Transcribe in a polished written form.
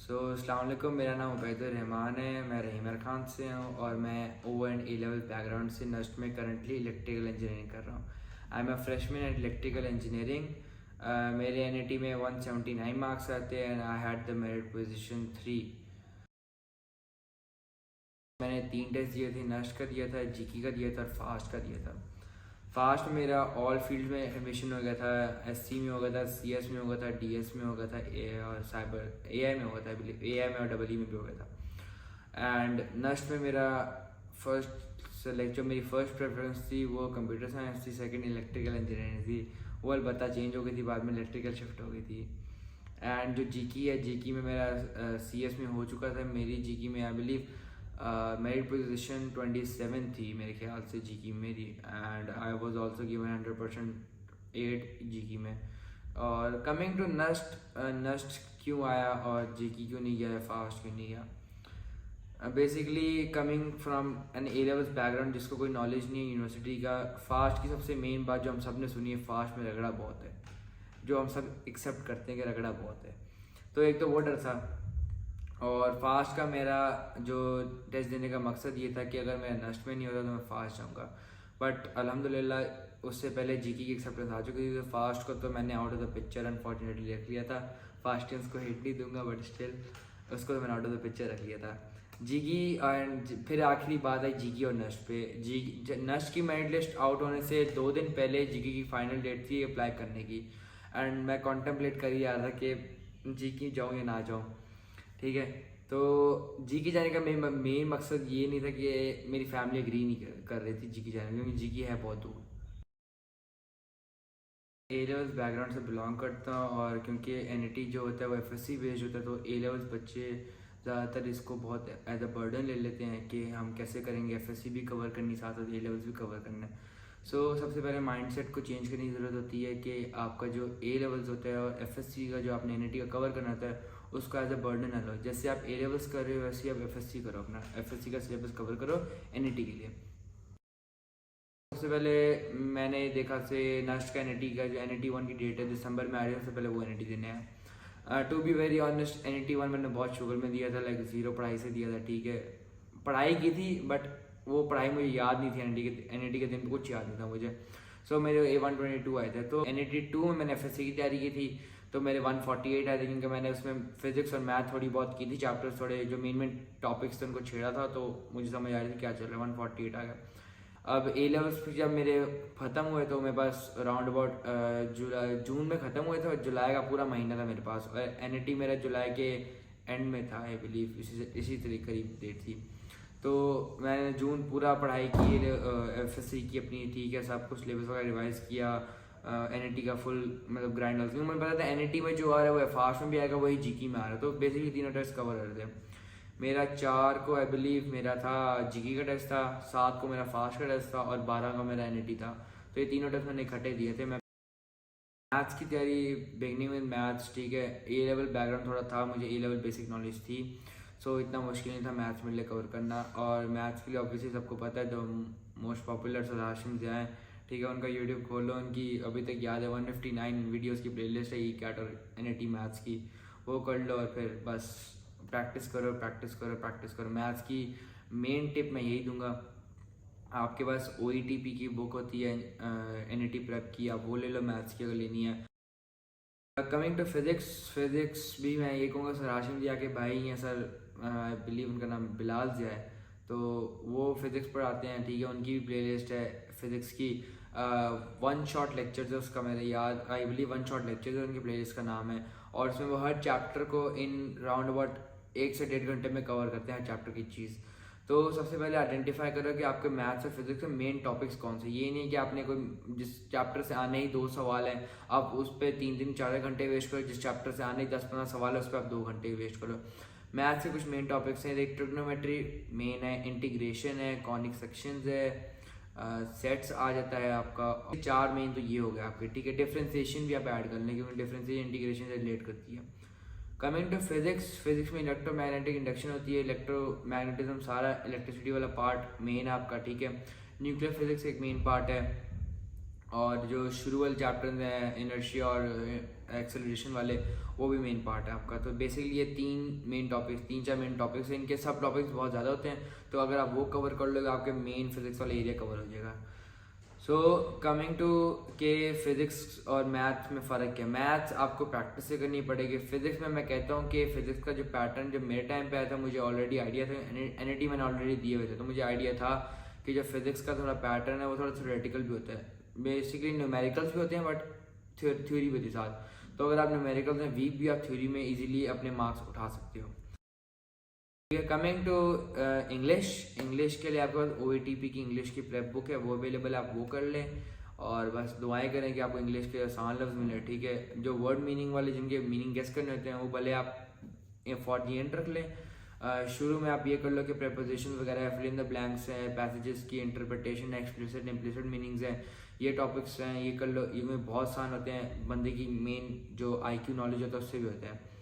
अस्सलाम वालेकुम, मेरा नाम उबैदुर रहमान है। मैं रहीमर खान से हूँ और मैं O and A level background से नस्ट में करंटली इलेक्ट्रिकल इंजीनियरिंग कर रहा हूँ। I am a freshman at electrical engineering. मेरे एन में 179 मार्क्स आते हैं and I had the merit position 3। मैंने 3 टेस्ट दिए थे, नस्ट का दिया था, जीकी का दिया था और फास्ट का दिया था। फास्ट में मेरा ऑल फील्ड में एडमिशन हो गया था। एससी में हो गया था, सीएस में हो गया था, डीएस में हो गया था, ए और साइबर एआई में हो गया था, एआई में और डबल ई में भी हो गया था। एंड नस्ट में मेरा फर्स्ट सेलेक्ट जो मेरी फर्स्ट प्रेफरेंस थी वो कंप्यूटर साइंस थी, सेकंड इलेक्ट्रिकल इंजीनियरिंग थी। वो अलबत्ता चेंज हो गई थी, बाद में इलेक्ट्रिकल शिफ्ट हो गई थी। एंड जो जीकी है, जीकी में मेरा सीएस में हो चुका था। मेरी जीकी में आई बिलीव मेरिट पोजीशन 27 थी मेरे ख्याल से जीकी मेरी। And I was also given 100% 8 जीकी में। और कमिंग टू नस्ट, नस्ट क्यों आया और जीकी क्यों नहीं गया, फास्ट क्यों नहीं गया। Basically coming from an A levels background, जिसको कोई नॉलेज नहीं है यूनिवर्सिटी का, फास्ट की सबसे मेन बात जो हम सब ने सुनी है, फास्ट में रगड़ा बहुत है, जो हम सब एक्सेप्ट करते हैं कि रगड़ा बहुत है। तो एक तो वो डर था। और फास्ट का मेरा जो टेस्ट देने का मकसद ये था कि अगर मेरा नस्ट में नहीं होता तो मैं फास्ट जाऊँगा। बट अल्हम्दुलिल्लाह उससे पहले जीकी की एक्सेप्टेंस आ चुकी थी, तो फास्ट को तो मैंने out of the picture unfortunately रख लिया था। फास्टियंस को हिट नहीं दूंगा बट स्टिल उसको तो मैंने आउट ऑफ द पिक्चर रख लिया था। जीकी एंड फिर आखिरी बात आई जीकी और नस्ट पे। जी नस्ट की मेरिट लिस्ट आउट होने से 2 दिन पहले जीकी की फाइनल डेट थी अप्लाई करने की। एंड मैं कॉन्टेम्पलेट कर ही रहा था कि जीकी जाऊँ या ना जाऊँ, ठीक है। तो जीकी जाने का मेन मकसद ये नहीं था कि मेरी फैमिली एग्री नहीं कर रही थी जीकी जाने, क्योंकि जीकी है बहुत दूर। ए लेवल्स बैकग्राउंड से बिलोंग करता हूँ और क्योंकि एन जो होता है वो एफएससी बेस्ड होता है, तो ए लेवल्स बच्चे ज़्यादातर इसको बहुत एज अ बर्डन ले लेते हैं कि हम कैसे करेंगे, एफएससी भी कवर करनी, साथ साथ ए लेवल्स भी कवर करना है। सबसे पहले माइंडसेट को चेंज करने की ज़रूरत होती है कि आपका जो ए लेवल्स होता है और एफएससी का जो आपने एन का कवर करना होता है उसको एज अ बर्डन ना लो। जैसे आप ए लेवल्स कर रहे हो वैसे आप एफएससी करो, अपना एफएससी का सिलेबस कवर करो एन के लिए। सबसे पहले मैंने देखा से नस्ट का एन का जो एन 1 की डेट है दिसंबर में आ रही है, सबसे पहले वो एन देने हैं। टू बी वेरी ऑनेस्ट, एन 1 मैंने बहुत शुगर में दिया था, लाइक 0 पढ़ाई से दिया था, ठीक है। पढ़ाई की थी बट वो पढ़ाई मुझे याद नहीं थी, एन के दिन कुछ याद नहीं था मुझे। मेरे A122 आए थे, तो NAT2 में मैंने एफएससी की तैयारी की थी, तो मेरे 148 आए थे, क्योंकि मैंने उसमें फिजिक्स और मैथ थोड़ी बहुत की थी, चैप्टर्स थोड़े जो मेन टॉपिक्स थे उनको छेड़ा था, तो मुझे समझ आ रही थी क्या चल रहा है, 148 आ गया। अब ए लेवल्स फिर जब मेरे ख़त्म हुए तो मेरे पास अराउंड अबाउट जून में ख़त्म हुए थे और जुलाई का पूरा महीना था मेरे पास, और एन मेरा जुलाई के एंड में था आई बिलीव, इसी तरीके करीब डेट थी। तो मैंने जून पूरा पढ़ाई की, एफएससी की अपनी, ठीक है, सब कुछ सिलेबस वगैरह रिवाइज किया, एनईटी का फुल मतलब ग्राइंड डाल, क्योंकि मुझे पता था एनईटी में जो आ रहा है वो फास्ट में भी आएगा, वही जीकी में आ रहा है, तो बेसिकली तीनों टेस्ट कवर कर रहे थे। मेरा 4 को आई बिलीव मेरा था जीकी का टेस्ट था, 7 को मेरा फास्ट का टेस्ट था और 12 का मेरा एनईटी था। तो ये तीनों टेस्ट मैंने इकट्ठे दिए थे। मैं मैथ्स की तैयारी बिगनिंग में मैथ्स, ठीक है, ए लेवल बैकग्राउंड थोड़ा था, मुझे ए लेवल बेसिक नॉलेज थी, इतना मुश्किल नहीं था मैथ्स मेरे लिए कवर करना। और मैथ्स के लिए ऑब्वियसली सबको पता है, जो most popular sir Hashim Zia हैं, ठीक है, उनका यूट्यूब खोलो, उनकी अभी तक याद है 159 वीडियोज़ की प्ले लिस्ट है ई कैट और एन मैथ्स की, वो कर लो और फिर बस प्रैक्टिस करो प्रैक्टिस करो प्रैक्टिस करो। मैथ्स की मेन टिप मैं यही दूंगा, आपके पास OETP की बुक होती है NET प्रेप की, आप वो ले लो मैथ्स की अगर लेनी है। कमिंग टू फिज़िक्स भी मैं ये कहूँगा सर हाशिम ज़िया के भाई हैं सर, आई बिलीव उनका नाम बिलाल ज़िया है, तो वो फिज़िक्स पढ़ाते हैं, ठीक है, उनकी भी प्लेलिस्ट है फिज़िक्स की। 1 शॉट लेक्चर है उसका, मेरे याद आई बिलीव 1 शॉट लेक्चर उनकी प्लेलिस्ट का नाम है, और उसमें वो हर चैप्टर को इन राउंड अबाउट 1 से 1.5 घंटे में कवर करते हैं हर चैप्टर की चीज़। तो सबसे पहले आइडेंटिफाई करो कि आपके मैथ्स और फिजिक्स में मेन टॉपिक्स कौन से। ये नहीं कि आपने कोई जिस चैप्टर से आने ही 2 सवाल हैं आप उस पर 3-4 घंटे वेस्ट करो, जिस चैप्टर से आने ही 10-15 सवाल है उस पर आप 2 घंटे वेस्ट करो। मैथ्स के कुछ मेन टॉपिक्स हैं, एक ट्रिग्नोमेट्री मेन है, इंटीग्रेशन है, कॉनिक सेक्शंस है, सेट्स आ जाता है आपका, 4 मेन तो ये हो गया आपके, ठीक है। डिफ्रेंसिएशन भी आप ऐड कर लें क्योंकि डिफ्रेंसिएशन इंटीग्रेशन से रिलेट करती है। कमिंग टू फिजिक्स में इलेक्ट्रोमैग्नेटिक इंडक्शन होती है, इलेक्ट्रोमैग्नेटिज्म सारा इलेक्ट्रिसिटी वाला पार्ट मेन है आपका, ठीक है। न्यूक्लियर फिजिक्स एक मेन पार्ट है, और जो शुरू वाले चैप्टर हैं इनर्शिया और एक्सेलरेशन वाले, वो भी मेन पार्ट है आपका। तो बेसिकली ये तीन चार मेन टॉपिक्स हैं, इनके सब टॉपिक्स बहुत ज़्यादा होते हैं, तो अगर आप वो कवर कर लोगे आपके मेन फिजिक्स वाला एरिया कवर हो जाएगा। सो कमिंग टू के फिज़िक्स और मैथ्स में फ़र्क क्या है। मैथ्स आपको प्रैक्टिस से करनी पड़ेगी। फिज़िक्स में मैं कहता हूँ कि फ़िज़िक्स का जो पैटर्न जब मेरे टाइम पे आया था मुझे ऑलरेडी आइडिया था, एनईटी मैंने ऑलरेडी दिए हुए थे, तो मुझे आइडिया था कि जो फिज़िक्स का थोड़ा पैटर्न है वो थोड़ा थ्योरेटिकल भी होता है। बेसिकली न्यूमेरिकल्स भी होते हैं बट थ्योरी भी होती है साथ। तो अगर आप न्यूमेरिकल्स में वीक भी, आप थ्योरी में ईजिली अपने मार्क्स उठा सकते हो। कमिंग टू इंग्लिश के लिए आपके पास OETP की इंग्लिश की प्रेप बुक है, वो अवेलेबल है, आप वो कर लें और बस दुआएं करें कि आपको इंग्लिश के आसान लफ्ज़ मिले, ठीक है। जो वर्ड मीनिंग वाले जिनके मीनिंग गेस करने होते हैं वो भले आप फॉर दी एंड रख लें। शुरू में आप ये कर लो कि प्रेपोजिशन वगैरह, फिल इन द ब्लैंक्स हैं, पैसेजेस की इंटरप्रिटेशन, एक्सप्लिसिट इम्प्लिसिट मीनिंग्स हैं, ये टॉपिक्स हैं, ये कर लो। ये में बहुत आसान होते हैं, बंदे की मेन जो IQ नॉलेज होता है उससे भी होता है।